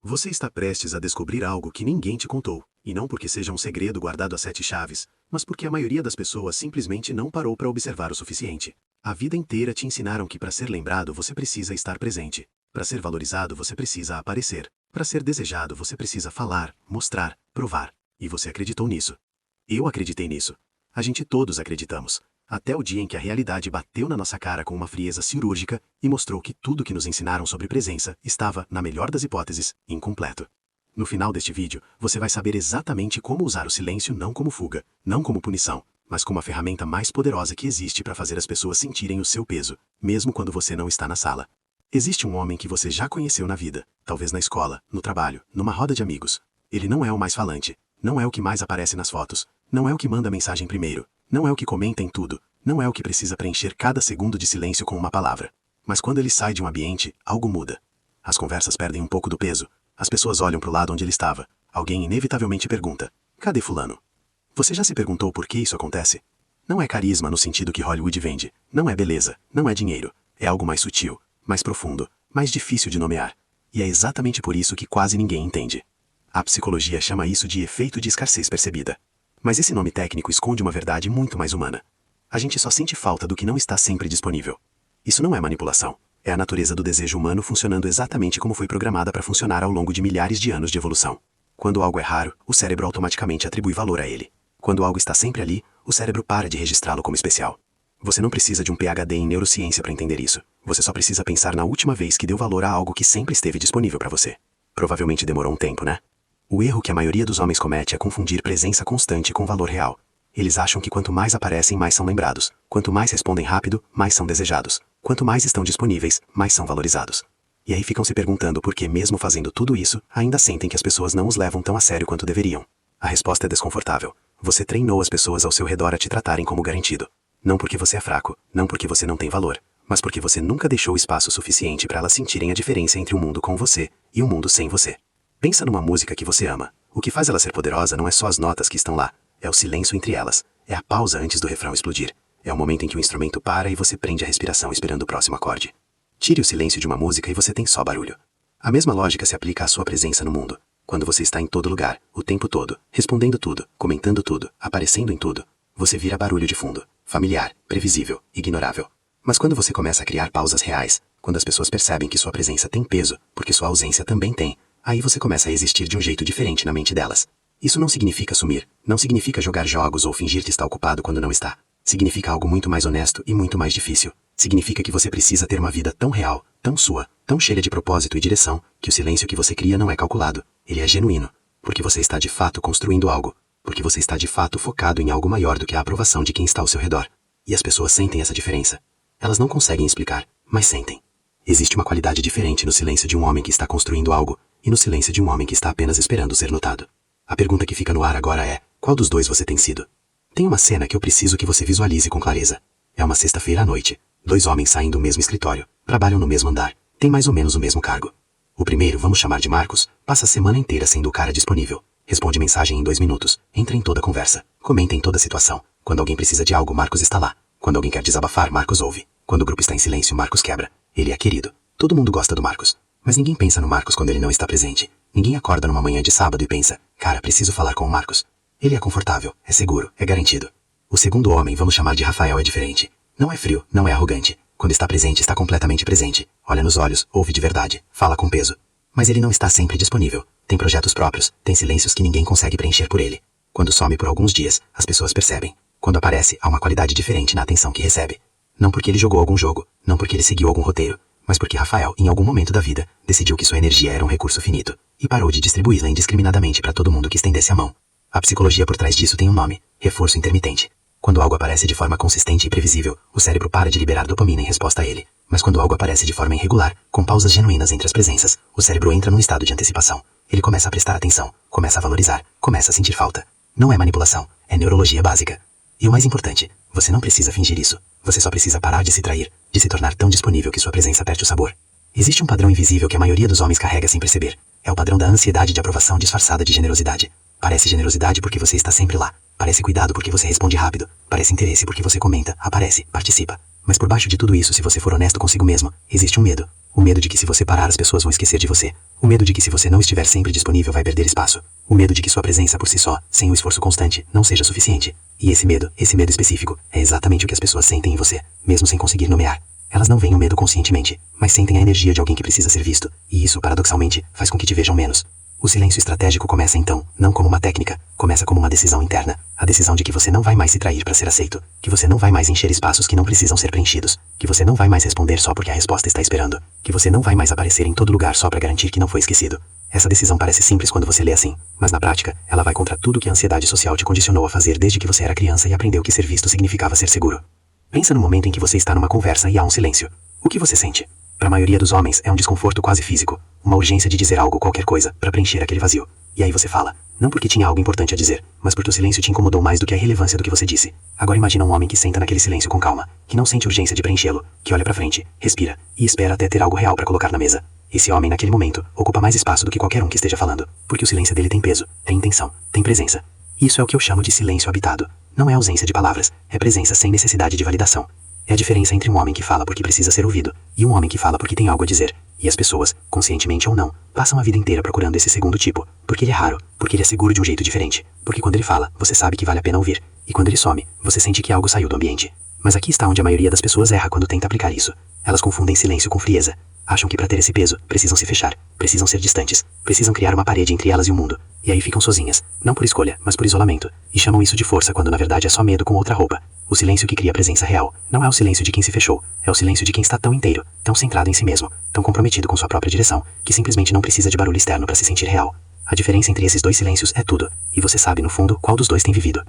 Você está prestes a descobrir algo que ninguém te contou, e não porque seja um segredo guardado a 7 chaves, mas porque a maioria das pessoas simplesmente não parou para observar o suficiente. A vida inteira te ensinaram que para ser lembrado você precisa estar presente. Para ser valorizado você precisa aparecer. Para ser desejado você precisa falar, mostrar, provar. E você acreditou nisso. Eu acreditei nisso. A gente todos acreditamos. Até o dia em que a realidade bateu na nossa cara com uma frieza cirúrgica e mostrou que tudo que nos ensinaram sobre presença estava, na melhor das hipóteses, incompleto. No final deste vídeo, você vai saber exatamente como usar o silêncio não como fuga, não como punição, mas como a ferramenta mais poderosa que existe para fazer as pessoas sentirem o seu peso, mesmo quando você não está na sala. Existe um homem que você já conheceu na vida, talvez na escola, no trabalho, numa roda de amigos. Ele não é o mais falante, não é o que mais aparece nas fotos, não é o que manda mensagem primeiro, não é o que comenta em tudo, não é o que precisa preencher cada segundo de silêncio com uma palavra. Mas quando ele sai de um ambiente, algo muda. As conversas perdem um pouco do peso, as pessoas olham para o lado onde ele estava, alguém inevitavelmente pergunta, cadê fulano? Você já se perguntou por que isso acontece? Não é carisma no sentido que Hollywood vende, não é beleza, não é dinheiro, é algo mais sutil, mais profundo, mais difícil de nomear. E é exatamente por isso que quase ninguém entende. A psicologia chama isso de efeito de escassez percebida. Mas esse nome técnico esconde uma verdade muito mais humana. A gente só sente falta do que não está sempre disponível. Isso não é manipulação. É a natureza do desejo humano funcionando exatamente como foi programada para funcionar ao longo de milhares de anos de evolução. Quando algo é raro, o cérebro automaticamente atribui valor a ele. Quando algo está sempre ali, o cérebro para de registrá-lo como especial. Você não precisa de um PhD em neurociência para entender isso. Você só precisa pensar na última vez que deu valor a algo que sempre esteve disponível para você. Provavelmente demorou um tempo, né? O erro que a maioria dos homens comete é confundir presença constante com valor real. Eles acham que quanto mais aparecem, mais são lembrados. Quanto mais respondem rápido, mais são desejados. Quanto mais estão disponíveis, mais são valorizados. E aí ficam se perguntando por que, mesmo fazendo tudo isso, ainda sentem que as pessoas não os levam tão a sério quanto deveriam. A resposta é desconfortável. Você treinou as pessoas ao seu redor a te tratarem como garantido. Não porque você é fraco, não porque você não tem valor, mas porque você nunca deixou espaço suficiente para elas sentirem a diferença entre um mundo com você e um mundo sem você. Pensa numa música que você ama. O que faz ela ser poderosa não é só as notas que estão lá, é o silêncio entre elas, é a pausa antes do refrão explodir, é o momento em que o instrumento para e você prende a respiração esperando o próximo acorde. Tire o silêncio de uma música e você tem só barulho. A mesma lógica se aplica à sua presença no mundo. Quando você está em todo lugar, o tempo todo, respondendo tudo, comentando tudo, aparecendo em tudo, você vira barulho de fundo, familiar, previsível, ignorável. Mas quando você começa a criar pausas reais, quando as pessoas percebem que sua presença tem peso, porque sua ausência também tem, aí você começa a existir de um jeito diferente na mente delas. Isso não significa sumir, não significa jogar jogos ou fingir que está ocupado quando não está. Significa algo muito mais honesto e muito mais difícil. Significa que você precisa ter uma vida tão real, tão sua, tão cheia de propósito e direção, que o silêncio que você cria não é calculado, ele é genuíno. Porque você está de fato construindo algo. Porque você está de fato focado em algo maior do que a aprovação de quem está ao seu redor. E as pessoas sentem essa diferença. Elas não conseguem explicar, mas sentem. Existe uma qualidade diferente no silêncio de um homem que está construindo algo, e no silêncio de um homem que está apenas esperando ser notado. A pergunta que fica no ar agora é, qual dos dois você tem sido? Tem uma cena que eu preciso que você visualize com clareza. É uma sexta-feira à noite. 2 homens saem do mesmo escritório, trabalham no mesmo andar, têm mais ou menos o mesmo cargo. O primeiro, vamos chamar de Marcos, passa a semana inteira sendo o cara disponível. Responde mensagem em 2 minutos, entra em toda a conversa, comenta em toda a situação. Quando alguém precisa de algo, Marcos está lá. Quando alguém quer desabafar, Marcos ouve. Quando o grupo está em silêncio, Marcos quebra. Ele é querido. Todo mundo gosta do Marcos. Mas ninguém pensa no Marcos quando ele não está presente. Ninguém acorda numa manhã de sábado e pensa, cara, preciso falar com o Marcos. Ele é confortável, é seguro, é garantido. O segundo homem, vamos chamar de Rafael, é diferente. Não é frio, não é arrogante. Quando está presente, está completamente presente. Olha nos olhos, ouve de verdade, fala com peso. Mas ele não está sempre disponível. Tem projetos próprios, tem silêncios que ninguém consegue preencher por ele. Quando some por alguns dias, as pessoas percebem. Quando aparece, há uma qualidade diferente na atenção que recebe. Não porque ele jogou algum jogo, não porque ele seguiu algum roteiro, mas porque Rafael, em algum momento da vida, decidiu que sua energia era um recurso finito, e parou de distribuí-la indiscriminadamente para todo mundo que estendesse a mão. A psicologia por trás disso tem um nome, reforço intermitente. Quando algo aparece de forma consistente e previsível, o cérebro para de liberar dopamina em resposta a ele. Mas quando algo aparece de forma irregular, com pausas genuínas entre as presenças, o cérebro entra num estado de antecipação. Ele começa a prestar atenção, começa a valorizar, começa a sentir falta. Não é manipulação, é neurologia básica. E o mais importante, você não precisa fingir isso. Você só precisa parar de se trair, de se tornar tão disponível que sua presença perde o sabor. Existe um padrão invisível que a maioria dos homens carrega sem perceber. É o padrão da ansiedade de aprovação disfarçada de generosidade. Parece generosidade porque você está sempre lá. Parece cuidado porque você responde rápido. Parece interesse porque você comenta, aparece, participa. Mas por baixo de tudo isso, se você for honesto consigo mesmo, existe um medo. O medo de que se você parar as pessoas vão esquecer de você. O medo de que se você não estiver sempre disponível vai perder espaço. O medo de que sua presença por si só, sem o esforço constante, não seja suficiente. E esse medo específico, é exatamente o que as pessoas sentem em você, mesmo sem conseguir nomear. Elas não veem o medo conscientemente, mas sentem a energia de alguém que precisa ser visto, e isso, paradoxalmente, faz com que te vejam menos. O silêncio estratégico começa então, não como uma técnica, começa como uma decisão interna. A decisão de que você não vai mais se trair para ser aceito, que você não vai mais encher espaços que não precisam ser preenchidos, que você não vai mais responder só porque a resposta está esperando, que você não vai mais aparecer em todo lugar só para garantir que não foi esquecido. Essa decisão parece simples quando você lê assim, mas na prática, ela vai contra tudo que a ansiedade social te condicionou a fazer desde que você era criança e aprendeu que ser visto significava ser seguro. Pensa no momento em que você está numa conversa e há um silêncio. O que você sente? Para a maioria dos homens, é um desconforto quase físico, uma urgência de dizer algo, qualquer coisa, para preencher aquele vazio. E aí você fala, não porque tinha algo importante a dizer, mas porque o silêncio te incomodou mais do que a irrelevância do que você disse. Agora imagina um homem que senta naquele silêncio com calma, que não sente urgência de preenchê-lo, que olha para frente, respira, e espera até ter algo real para colocar na mesa. Esse homem, naquele momento, ocupa mais espaço do que qualquer um que esteja falando, porque o silêncio dele tem peso, tem intenção, tem presença. Isso é o que eu chamo de silêncio habitado. Não é ausência de palavras, é presença sem necessidade de validação. É a diferença entre um homem que fala porque precisa ser ouvido e um homem que fala porque tem algo a dizer. E as pessoas, conscientemente ou não, passam a vida inteira procurando esse segundo tipo, porque ele é raro, porque ele é seguro de um jeito diferente, porque quando ele fala, você sabe que vale a pena ouvir, e quando ele some, você sente que algo saiu do ambiente. Mas aqui está onde a maioria das pessoas erra quando tenta aplicar isso. Elas confundem silêncio com frieza. Acham que para ter esse peso, precisam se fechar, precisam ser distantes, precisam criar uma parede entre elas e o mundo. E aí ficam sozinhas, não por escolha, mas por isolamento. E chamam isso de força quando na verdade é só medo com outra roupa. O silêncio que cria presença real não é o silêncio de quem se fechou, é o silêncio de quem está tão inteiro, tão centrado em si mesmo, tão comprometido com sua própria direção, que simplesmente não precisa de barulho externo para se sentir real. A diferença entre esses dois silêncios é tudo, e você sabe no fundo qual dos dois tem vivido.